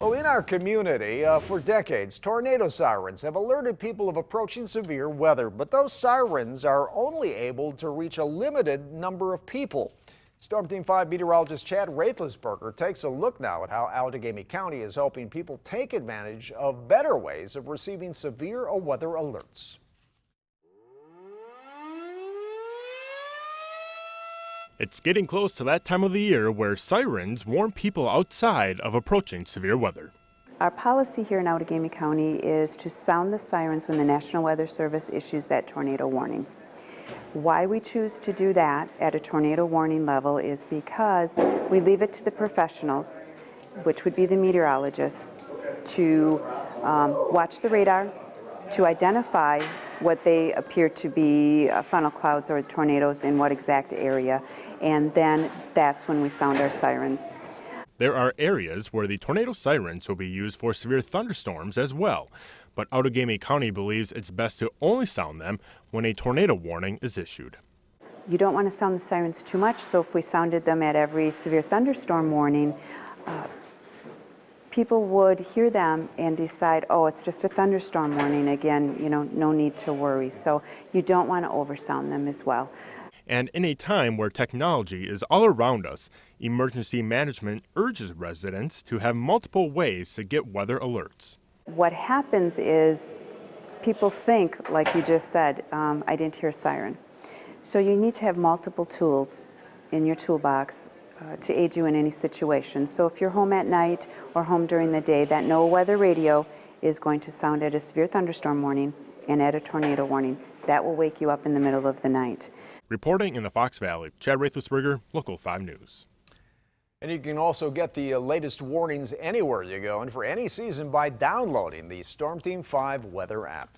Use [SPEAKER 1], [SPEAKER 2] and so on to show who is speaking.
[SPEAKER 1] Well, in our community, for decades, tornado sirens have alerted people of approaching severe weather, but those sirens are only able to reach a limited number of people. Storm Team 5 meteorologist Chad Raithlisberger takes a look now at how Outagamie County is helping people take advantage of better ways of receiving severe weather alerts.
[SPEAKER 2] It's getting close to that time of the year where sirens warn people outside of approaching severe weather.
[SPEAKER 3] Our policy here in Outagamie County is to sound the sirens when the National Weather Service issues that tornado warning. Why we choose to do that at a tornado warning level is because we leave it to the professionals, which would be the meteorologists, to watch the radar, to identify what they appear to be funnel clouds or tornadoes in what exact area, and then that's when we sound our sirens.
[SPEAKER 2] There are areas where the tornado sirens will be used for severe thunderstorms as well, but Outagamie County believes it's best to only sound them when a tornado warning is issued.
[SPEAKER 3] You don't want to sound the sirens too much, so if we sounded them at every severe thunderstorm warning, people would hear them and decide, oh, it's just a thunderstorm warning. Again, no need to worry. So you don't want to oversound them as well.
[SPEAKER 2] And in a time where technology is all around us, emergency management urges residents to have multiple ways to get weather alerts.
[SPEAKER 3] What happens is people think, like you just said, I didn't hear a siren. So you need to have multiple tools in your toolbox to aid you in any situation. So if you're home at night or home during the day, that NOAA weather radio is going to sound at a severe thunderstorm warning and at a tornado warning. That will wake you up in the middle of the night.
[SPEAKER 2] Reporting in the Fox Valley, Chad Raithlisberger, Local 5 News.
[SPEAKER 1] And you can also get the latest warnings anywhere you go and for any season by downloading the Storm Team 5 weather app.